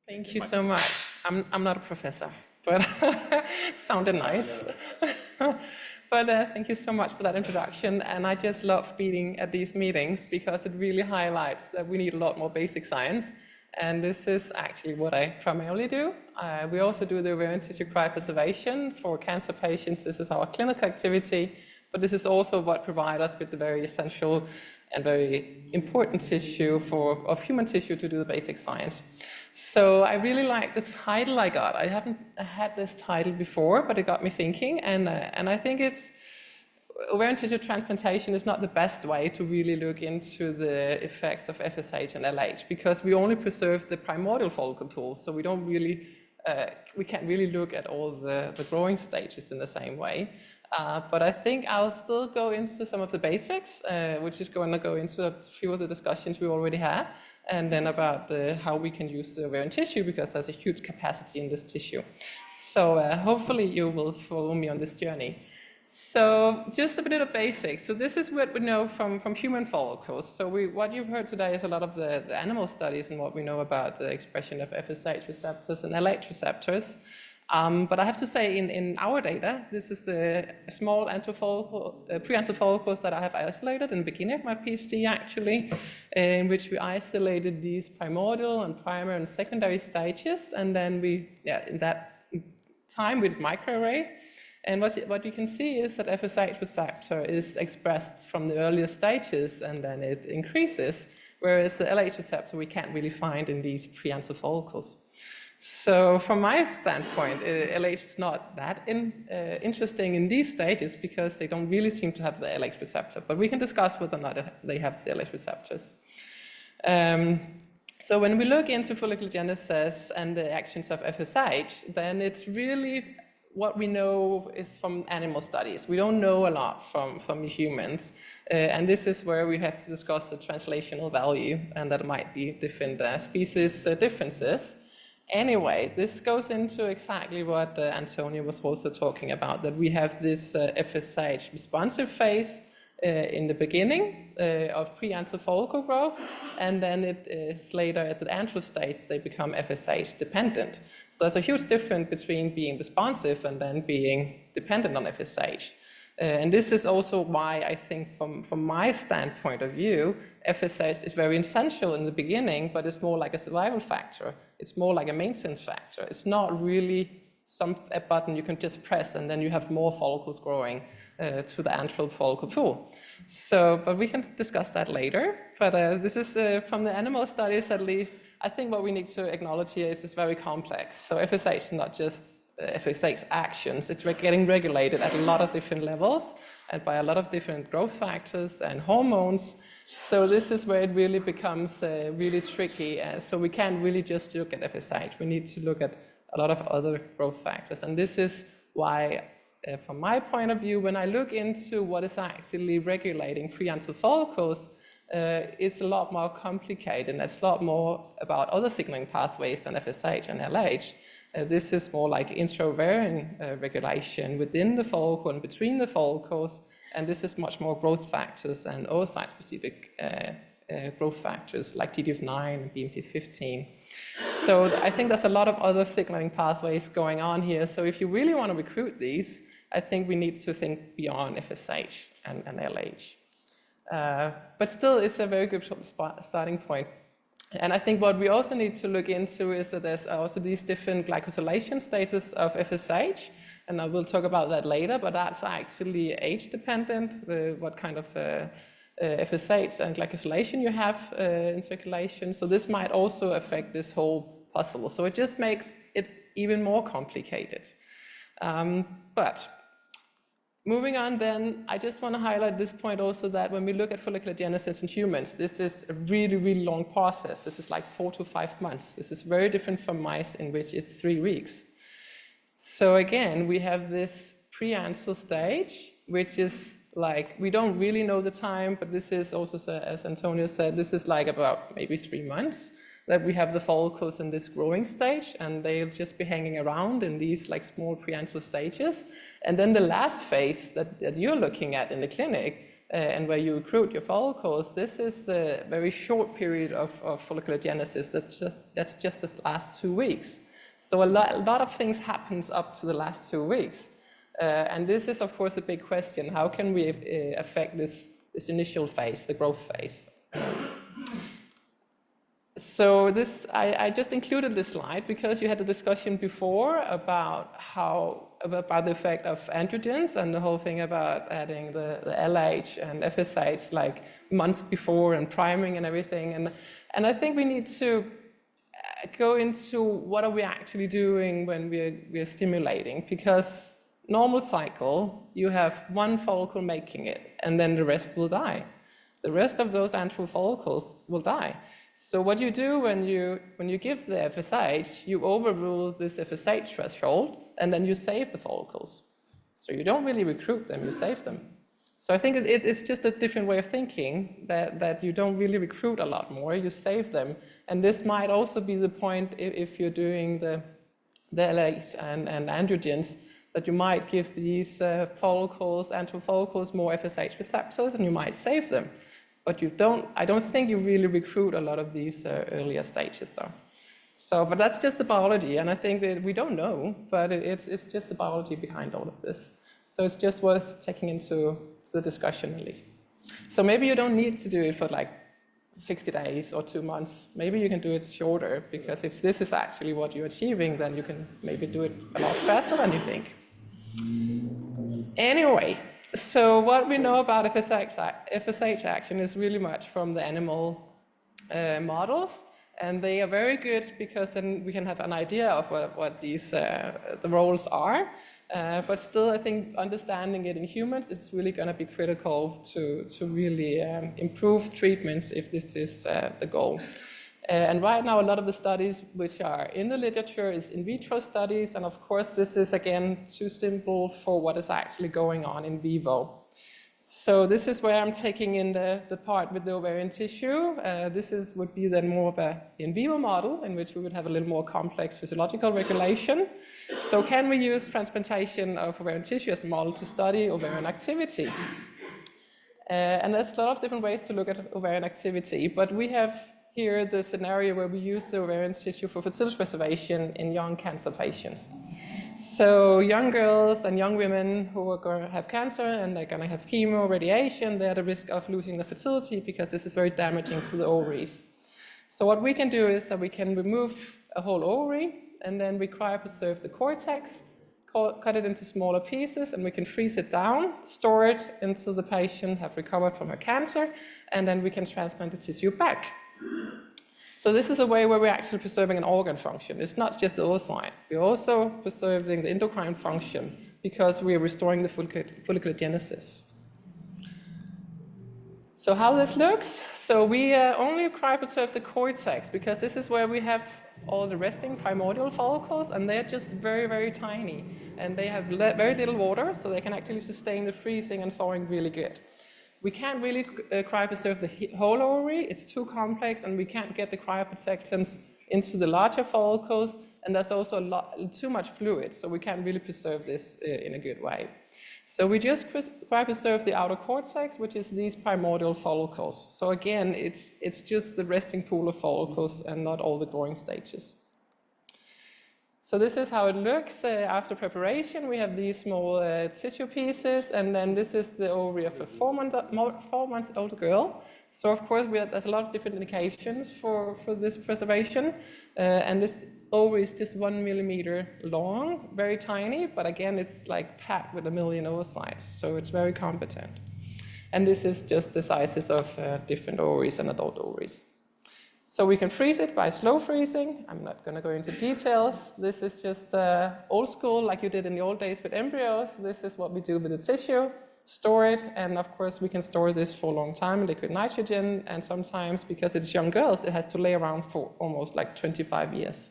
Thank you so much. I'm not a professor, but it sounded nice. But thank you so much for that introduction. And I just love being at these meetings because it really highlights that we need a lot more basic science. And this is actually what I primarily do. We also do the ovarian tissue cryopreservation for cancer patients. This is our clinical activity, but this is also what provides us with the very essential and very important tissue of human tissue to do the basic science. So I really like the title I got. I haven't had this title before, but it got me thinking, and I think ovarian tissue transplantation is not the best way to really look into the effects of FSH and LH, because we only preserve the primordial follicle pool, so we can't really look at all the growing stages in the same way. But I think I'll still go into some of the basics, which is going to go into a few of the discussions we already had, and then about how we can use the ovarian tissue, because there's a huge capacity in this tissue. So hopefully you will follow me on this journey. So just a bit of basics. So this is what we know from human follicles. So what you've heard today is a lot of the animal studies and what we know about the expression of FSH receptors and L8 receptors. But I have to say, in our data, this is a small preantral follicles that I have isolated in the beginning of my PhD, actually, in which we isolated these primordial and primary and secondary stages, and then in that time we did microarray. And what you can see is that FSH receptor is expressed from the earlier stages, and then it increases, whereas the LH receptor we can't really find in these preantral follicles. So from my standpoint, LH is not that interesting in these stages because they don't really seem to have the LH receptor, but we can discuss whether or not they have the LH receptors. So when we look into follicular genesis and the actions of FSH, then it's really what we know is from animal studies. We don't know a lot from humans, and this is where we have to discuss the translational value, and that might be different species differences. Anyway, this goes into exactly what Antonio was also talking about, that we have this FSH responsive phase in the beginning of preantral follicle growth, and then it is later at the antral stage they become FSH dependent. So there's a huge difference between being responsive and then being dependent on FSH. And this is also why I think from my standpoint of view, FSH is very essential in the beginning, but it's more like a survival factor. It's more like a maintenance factor. It's not really a button you can just press and then you have more follicles growing to the antral follicle pool. So, but we can discuss that later. But this is from the animal studies at least. I think what we need to acknowledge here is it's very complex. So FSH is not just FSH actions, it's getting regulated at a lot of different levels and by a lot of different growth factors and hormones. So this is where it really becomes really tricky. So we can't really just look at FSH. We need to look at a lot of other growth factors. And this is why, from my point of view, when I look into what is actually regulating preantral follicles, it's a lot more complicated, and it's a lot more about other signaling pathways than FSH and LH. This is more like intra-ovarian regulation within the follicle and between the follicles, and this is much more growth factors and oocyte-specific growth factors like TDF9 and BMP15. So I think there's a lot of other signaling pathways going on here. So if you really want to recruit these, I think we need to think beyond FSH and LH. But still, it's a very good starting point. And I think what we also need to look into is that there's also these different glycosylation status of FSH, and I will talk about that later, but that's actually age-dependent, what kind of FSH and glycosylation you have in circulation. So this might also affect this whole puzzle. So it just makes it even more complicated. But moving on then, I just want to highlight this point also, that when we look at follicular genesis in humans, this is a really, really long process. This is like 4 to 5 months. This is very different from mice, in which it's 3 weeks. So again, we have this preantral stage, which is like, we don't really know the time, but this is also, as Antonio said, this is like about maybe 3 months that we have the follicles in this growing stage, and they'll just be hanging around in these like small preantral stages. And then the last phase that you're looking at in the clinic, and where you recruit your follicles, this is a very short period of folliculogenesis. That's just the last 2 weeks. So a lot of things happens up to the last 2 weeks. And this is, of course, a big question. How can we affect this initial phase, the growth phase? So I just included this slide because you had a discussion before about the effect of androgens and the whole thing about adding the LH and FSH like months before and priming and everything. And I think we need to go into what are we actually doing when we're stimulating, because normal cycle, you have one follicle making it and then the rest will die. The rest of those antral follicles will die. So what you do when you give the FSH, you overrule this FSH threshold and then you save the follicles. So you don't really recruit them, you save them. So I think it's just a different way of thinking, that you don't really recruit a lot more, you save them. And this might also be the point if you're doing the L8 and androgens, that you might give these follicles, antral follicles, more FSH receptors and you might save them. But I don't think you really recruit a lot of these earlier stages though. So, but that's just the biology, and I think that we don't know, but it's just the biology behind all of this. So it's just worth taking into the discussion at least. So maybe you don't need to do it for like 60 days or 2 months. Maybe you can do it shorter, because if this is actually what you're achieving, then you can maybe do it a lot faster than you think. Anyway. So what we know about FSH action is really much from the animal models, and they are very good because then we can have an idea of what these the roles are. But still, I think understanding it in humans is really going to be critical to really improve treatments if this is the goal. And right now, a lot of the studies which are in the literature is in vitro studies, and of course this is again too simple for what is actually going on in vivo. So this is where I'm taking in the part with the ovarian tissue. Would be then more of an in vivo model in which we would have a little more complex physiological regulation. So can we use transplantation of ovarian tissue as a model to study ovarian activity? And there's a lot of different ways to look at ovarian activity, but we have here the scenario where we use the ovarian tissue for fertility preservation in young cancer patients. So young girls and young women who are going to have cancer and they're going to have chemo, radiation, they're at the risk of losing their fertility because this is very damaging to the ovaries. So what we can do is that we can remove a whole ovary and then we cryopreserve the cortex, cut it into smaller pieces, and we can freeze it down, store it until the patient have recovered from her cancer, and then we can transplant the tissue back. So this is a way where we're actually preserving an organ function. It's not just the oocyte. We're also preserving the endocrine function because we are restoring the folliculogenesis. So how this looks? So we only cryopreserve the cortex because this is where we have all the resting primordial follicles, and they're just very, very tiny. And they have very little water, so they can actually sustain the freezing and thawing really good. We can't really cryopreserve the whole ovary, it's too complex, and we can't get the cryoprotectants into the larger follicles, and there's also too much fluid, so we can't really preserve this in a good way. So we just cryopreserve the outer cortex, which is these primordial follicles. So again, it's just the resting pool of follicles and not all the growing stages. So this is how it looks after preparation. We have these small tissue pieces, and then this is the ovary of a 4-month-old girl. So of course, there's a lot of different indications for this preservation. And this ovary is just 1 millimeter long, very tiny, but again, it's like packed with 1 million oocytes, so it's very competent. And this is just the sizes of different ovaries and adult ovaries. So we can freeze it by slow freezing. I'm not going to go into details. This is just old school, like you did in the old days with embryos. This is what we do with the tissue, store it, and of course we can store this for a long time in liquid nitrogen, and sometimes, because it's young girls, it has to lay around for almost like 25 years.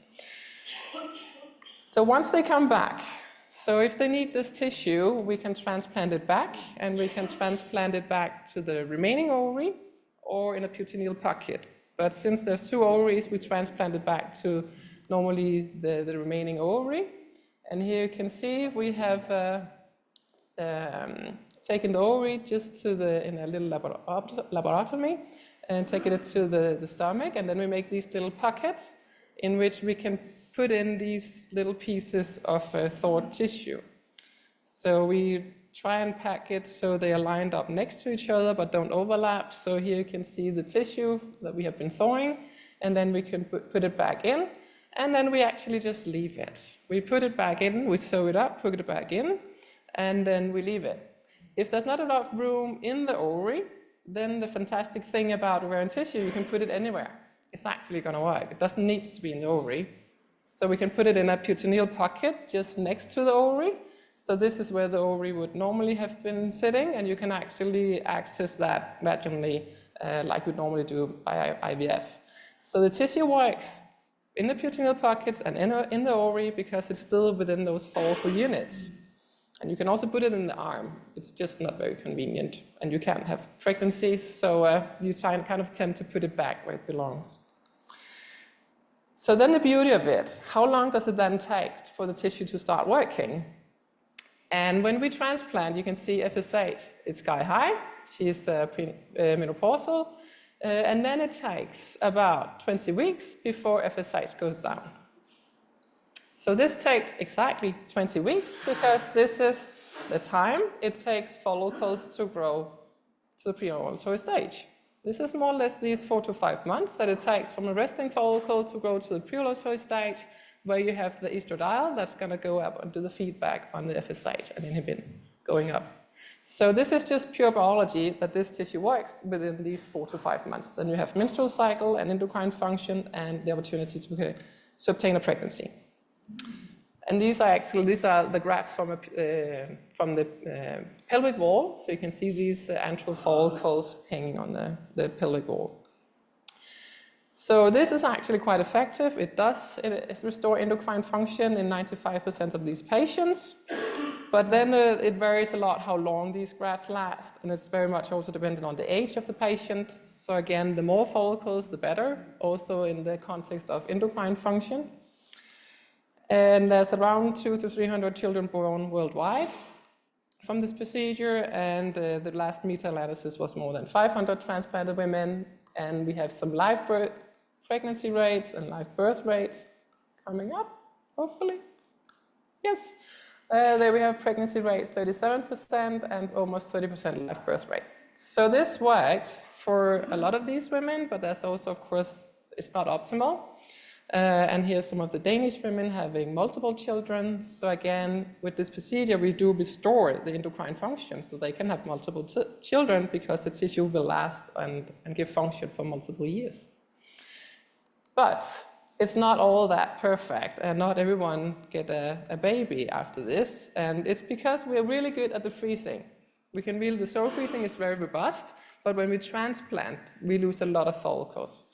So once they come back, so if they need this tissue, we can transplant it back, and we can transplant it back to the remaining ovary or in a peritoneal pocket. But since there's 2 ovaries, we transplant it back to normally the remaining ovary. And here you can see we have taking the ovary just in a little laparotomy, and taking it to the stomach, and then we make these little pockets in which we can put in these little pieces of thawed tissue. So we try and pack it so they are lined up next to each other but don't overlap. So here you can see the tissue that we have been thawing, and then we can put it back in, and then we actually just leave it. We put it back in, we sew it up, put it back in, and then we leave it. If there's not enough room in the ovary, then the fantastic thing about ovarian tissue, you can put it anywhere. It's actually going to work. It doesn't need to be in the ovary. So we can put it in a peritoneal pocket just next to the ovary. So this is where the ovary would normally have been sitting, and you can actually access that vaginally like we normally do by IVF. So the tissue works in the peritoneal pockets and in the ovary because it's still within those follicle units. And you can also put it in the arm. It's just not very convenient, and you can't have pregnancies, so you kind of tend to put it back where it belongs. So then the beauty of it, how long does it then take for the tissue to start working? And when we transplant, you can see FSH, it's sky high, she's menopausal, and then it takes about 20 weeks before FSH goes down. So this takes exactly 20 weeks because this is the time it takes follicles to grow to the pre-ovulatory stage. This is more or less these 4 to 5 months that it takes from a resting follicle to grow to the pre-ovulatory stage, where you have the estradiol that's going to go up and do the feedback on the FSH and inhibin going up. So this is just pure biology that this tissue works within these 4 to 5 months. Then you have menstrual cycle and endocrine function and the opportunity to obtain a pregnancy. And these are the graphs from the pelvic wall. So you can see these antral follicles hanging on the pelvic wall. So this is actually quite effective. It does restore endocrine function in 95% of these patients. But then it varies a lot how long these grafts last, and it's very much also dependent on the age of the patient. So again, the more follicles, the better, also in the context of endocrine function. And there's around 200 to 300 children born worldwide from this procedure, and the last meta-analysis was more than 500 transplanted women, and we have some live pregnancy rates and live birth rates coming up, hopefully. Yes, there we have pregnancy rate 37% and almost 30% live birth rate. So this works for a lot of these women, but there's also, of course, it's not optimal. And here's some of the Danish women having multiple children. So again, with this procedure, we do restore the endocrine function so they can have multiple children because the tissue will last and give function for multiple years. But it's not all that perfect, and not everyone get a baby after this. And it's because we're really good at the freezing. The soil freezing is very robust, but when we transplant, we lose a lot of follicles.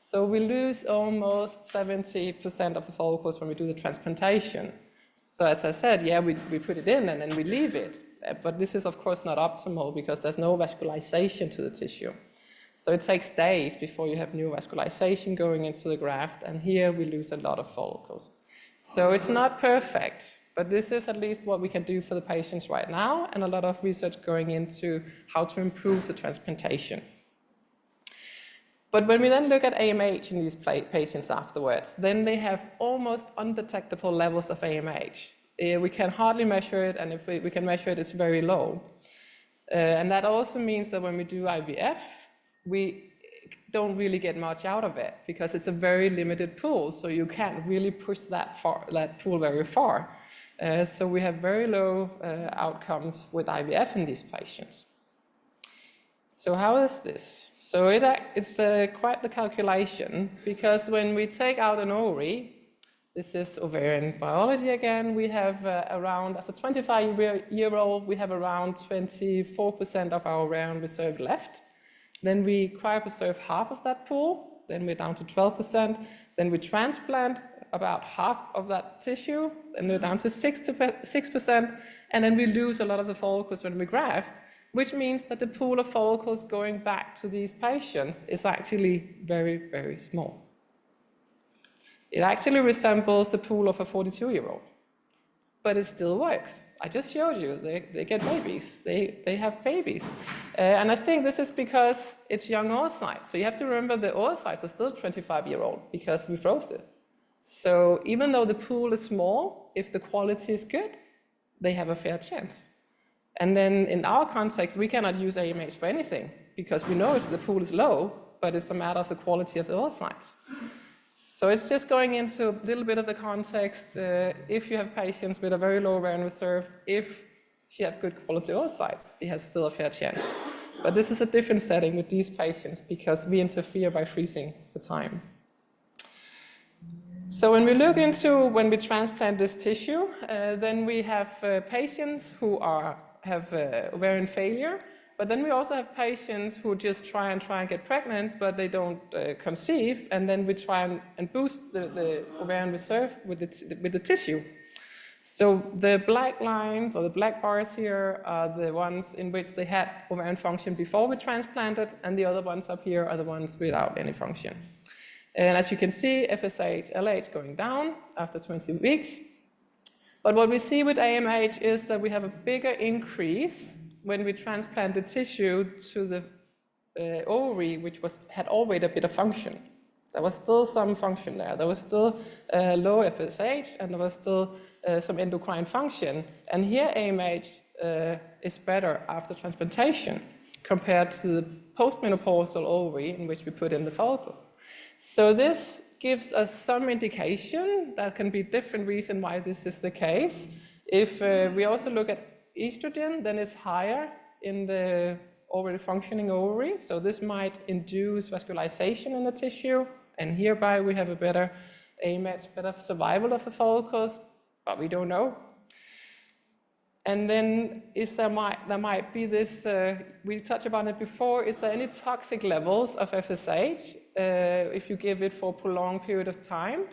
So we lose almost 70% of the follicles when we do the transplantation. So as I said, yeah, we put it in and then we leave it. But this is of course not optimal because there's no vascularization to the tissue. So it takes days before you have new vascularization going into the graft, and here we lose a lot of follicles. So it's not perfect, but this is at least what we can do for the patients right now, and a lot of research going into how to improve the transplantation. But when we then look at AMH in these patients afterwards, then they have almost undetectable levels of AMH. We can hardly measure it, and if we can measure it, it's very low. And that also means that when we do IVF, we don't really get much out of it because it's a very limited pool, so you can't really push that pool very far. So we have very low outcomes with IVF in these patients. So how is this? So it's quite the calculation, because when we take out an ovary, this is ovarian biology again, we have around, as a 25-year-old, we have around 24% of our ovarian reserve left. Then we cryopreserve half of that pool, then we're down to 12%, then we transplant about half of that tissue, and we're down to 6%, and then we lose a lot of the follicles when we graft, which means that the pool of follicles going back to these patients is actually very, very small. It actually resembles the pool of a 42-year-old. but it still works. I just showed you, they get babies, they have babies. And I think this is because it's young oocytes. So you have to remember the oocytes are still 25-year-old because we froze it. So even though the pool is small, if the quality is good, they have a fair chance. And then in our context, we cannot use AMH for anything because we know the pool is low, but it's a matter of the quality of the oocytes. So it's just going into a little bit of the context. If you have patients with a very low ovarian reserve, if she has good quality oocytes, she has still a fair chance. But this is a different setting with these patients because we interfere by freezing the time. So when we look into when we transplant this tissue, then we have patients who have ovarian failure, but then we also have patients who just try and get pregnant, but they don't conceive, and then we try and boost the ovarian reserve with the tissue. So the black lines or the black bars here are the ones in which they had ovarian function before we transplanted, and the other ones up here are the ones without any function. And as you can see, FSH, L8 going down after 20 weeks. But what we see with AMH is that we have a bigger increase when we transplant the tissue to the ovary, which had already a bit of function. There was still some function there. There was still low FSH, and there was still some endocrine function. And here AMH is better after transplantation compared to the postmenopausal ovary in which we put in the follicle. So this gives us some indication. There can be different reasons why this is the case. If we also look at estrogen, then it's higher in the already functioning ovary. So this might induce vascularization in the tissue, and hereby we have a better AMH, better survival of the follicles, but we don't know. And then there might be this, we touched upon it before, is there any toxic levels of FSH if you give it for a prolonged period of time,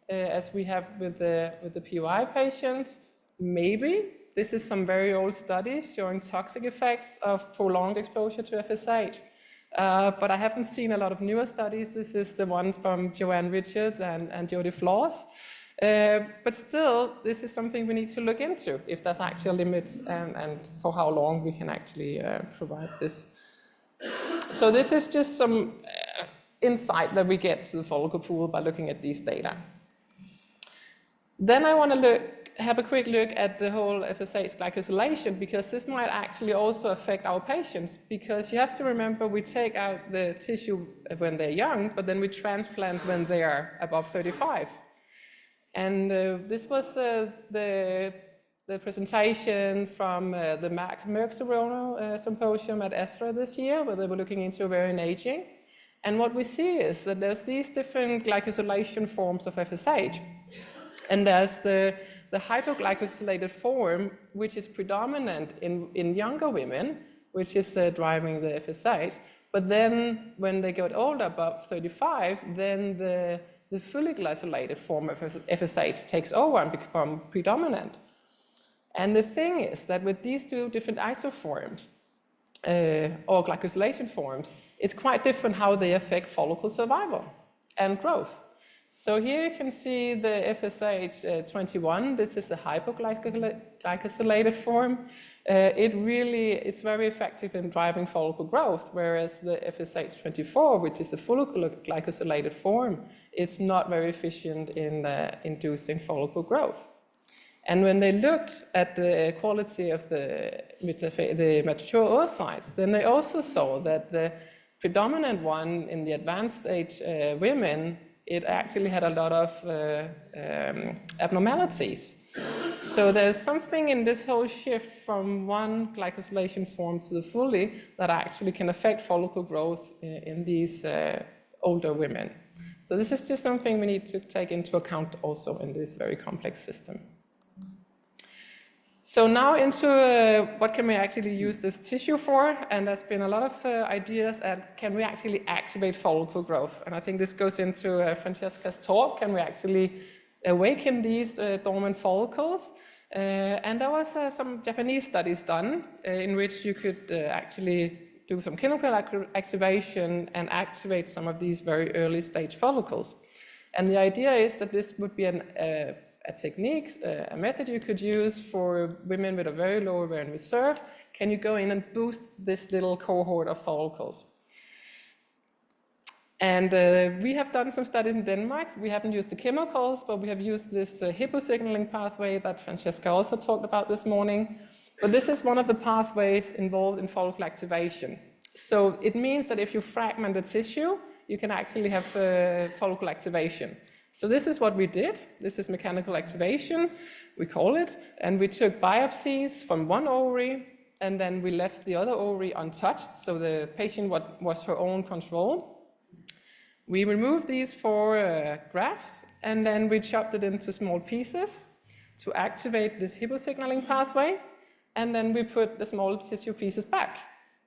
as we have with the POI patients? Maybe. This is some very old studies showing toxic effects of prolonged exposure to FSH. But I haven't seen a lot of newer studies. This is the ones from Joanne Richards and Jodie Floss. But still, this is something we need to look into, if there's actual limits and for how long we can actually provide this. So this is just some insight that we get to the follicle pool by looking at these data. Then I want to have a quick look at the whole FSH glycosylation, because this might actually also affect our patients, because you have to remember we take out the tissue when they're young, but then we transplant when they are above 35. And this was the presentation from the Merck Serono Symposium at Este this year, where they were looking into ovarian aging. And what we see is that there's these different glycosylation forms of FSH. And there's the hypoglycosylated form, which is predominant in younger women, which is driving the FSH. But then when they get older, above 35, then the fully glycosylated form of FSH takes over and becomes predominant. And the thing is that with these two different isoforms, or glycosylation forms, it's quite different how they affect follicle survival and growth. So here you can see the FSH21. This is a hypoglycosylated form. It's very effective in driving follicle growth, whereas the FSH24, which is the fully glycosylated form, it's not very efficient in inducing follicle growth. And when they looked at the quality of the mature oocytes, then they also saw that the predominant one in the advanced stage women, it actually had a lot of abnormalities. So there's something in this whole shift from one glycosylation form to the fully that actually can affect follicle growth in these older women. So this is just something we need to take into account also in this very complex system. So now into what can we actually use this tissue for? And there's been a lot of ideas, and can we actually activate follicle growth? And I think this goes into Francesca's talk. Can we actually awaken these dormant follicles? And there was some Japanese studies done in which you could actually do some chemical activation and activate some of these very early stage follicles. And the idea is that this would be a a technique, a method you could use for women with a very low ovarian reserve. Can you go in and boost this little cohort of follicles? And we have done some studies in Denmark. We haven't used the chemicals, but we have used this hyposignaling pathway that Francesca also talked about this morning. But this is one of the pathways involved in follicle activation. So it means that if you fragment the tissue, you can actually have follicle activation. So this is what we did. This is mechanical activation, we call it. And we took biopsies from one ovary, and then we left the other ovary untouched, so the patient was her own control. We removed these 4 grafts, and then we chopped it into small pieces to activate this hyposignaling pathway, and then we put the small tissue pieces back.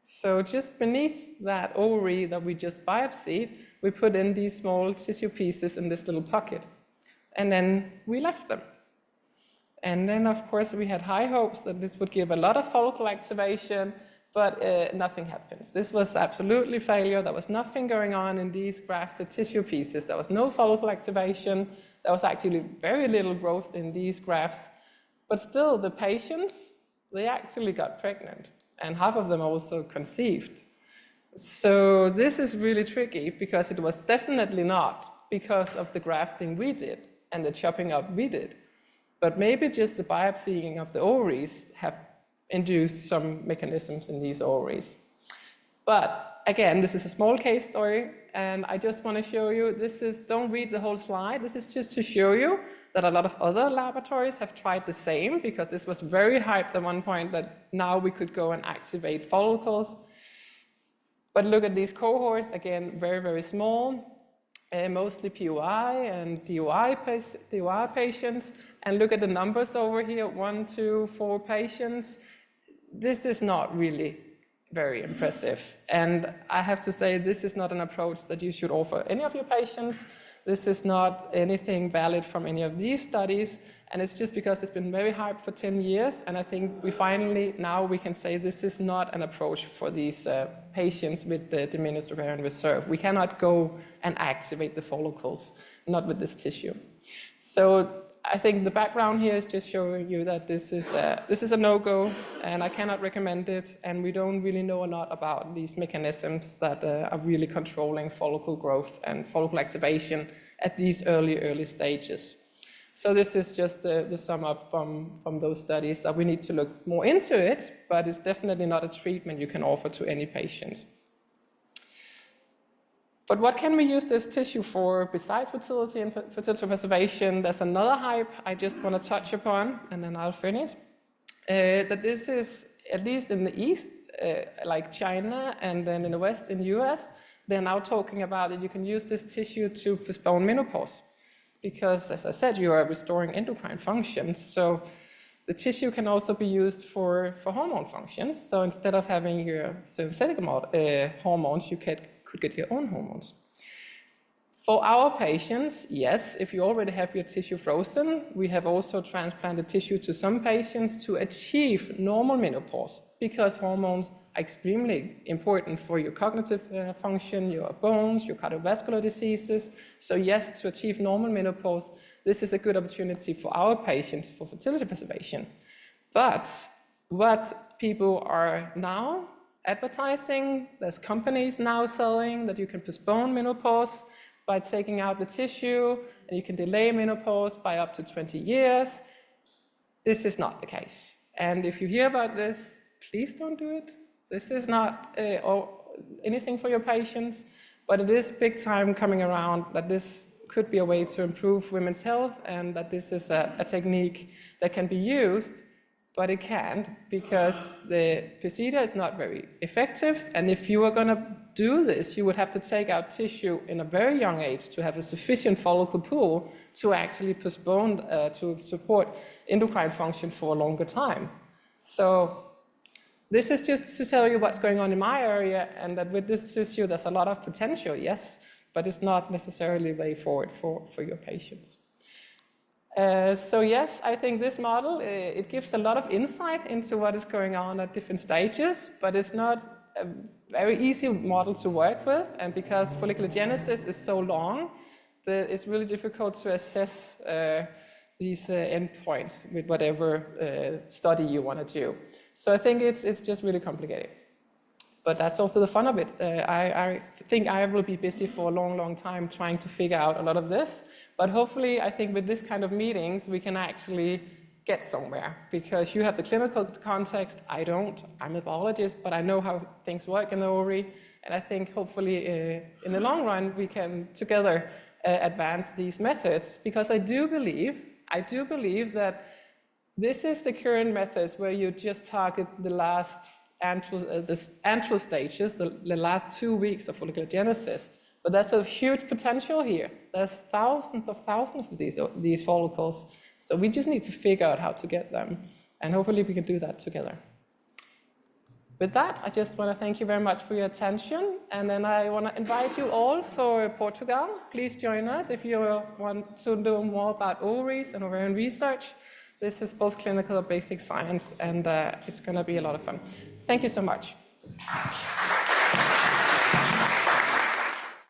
So just beneath that ovary that we just biopsied, we put in these small tissue pieces in this little pocket, and then we left them. And then, of course, we had high hopes that this would give a lot of follicle activation, but nothing happens. This was absolutely failure. There was nothing going on in these grafted tissue pieces. There was no follicle activation. There was actually very little growth in these grafts. But still, the patients, they actually got pregnant, and half of them also conceived. So this is really tricky, because it was definitely not because of the grafting we did and the chopping up we did, but maybe just the biopsying of the ovaries have induced some mechanisms in these ovaries. But again, this is a small case story, and I just want to show you, don't read the whole slide, this is just to show you that a lot of other laboratories have tried the same, because this was very hyped at one point that now we could go and activate follicles. But look at these cohorts, again, very, very small, mostly PUI and DUI patients, and look at the numbers over here, 1, 2, 4 patients. This is not really very impressive. And I have to say, this is not an approach that you should offer any of your patients. This is not anything valid from any of these studies. And it's just because it's been very hyped for 10 years. And I think now we can say this is not an approach for these patients with the diminished ovarian reserve. We cannot go and activate the follicles, not with this tissue. So I think the background here is just showing you that this is a no-go, and I cannot recommend it, and we don't really know a lot about these mechanisms that are really controlling follicle growth and follicle activation at these early stages. So this is just the sum up from those studies that we need to look more into it, but it's definitely not a treatment you can offer to any patients. But what can we use this tissue for besides fertility and fertility preservation? There's another hype I just want to touch upon, and then I'll finish. That this is, at least in the East, like China, and then in the West, in the US, they're now talking about that you can use this tissue to postpone menopause. Because, as I said, you are restoring endocrine functions. So the tissue can also be used for hormone functions. So instead of having your synthetic hormones, you could get your own hormones. For our patients, yes, if you already have your tissue frozen, we have also transplanted tissue to some patients to achieve normal menopause, because hormones are extremely important for your cognitive function, your bones, your cardiovascular diseases. So yes, to achieve normal menopause, this is a good opportunity for our patients for fertility preservation. But what people are now advertising, there's companies now selling that you can postpone menopause by taking out the tissue, and you can delay menopause by up to 20 years. This is not the case. And if you hear about this, please don't do it. This is not anything for your patients, but it is big time coming around that this could be a way to improve women's health, and that this is a technique that can be used. But it can't, because the procedure is not very effective. And if you are going to do this, you would have to take out tissue in a very young age to have a sufficient follicle pool to actually postpone, to support endocrine function for a longer time. So this is just to tell you what's going on in my area, and that with this tissue, there's a lot of potential, yes, but it's not necessarily the way forward for your patients. So yes, I think this model, it gives a lot of insight into what is going on at different stages, but it's not a very easy model to work with, and because folliculogenesis is so long, it's really difficult to assess endpoints with whatever study you want to do. So I think it's just really complicated. But that's also the fun of it. I think I will be busy for a long, long time trying to figure out a lot of this. But hopefully, I think with this kind of meetings, we can actually get somewhere. Because you have the clinical context, I don't. I'm a biologist, but I know how things work in the ovary. And I think hopefully in the long run, we can together advance these methods. Because I do believe that this is the current methods where you just target the last antral stages, the last 2 weeks of follicular genesis. But there's a huge potential here. There's thousands of these follicles. So we just need to figure out how to get them. And hopefully we can do that together. With that, I just want to thank you very much for your attention. And then I want to invite you all for Portugal. Please join us if you want to know more about ovaries and ovarian research. This is both clinical and basic science, and it's going to be a lot of fun. Thank you so much.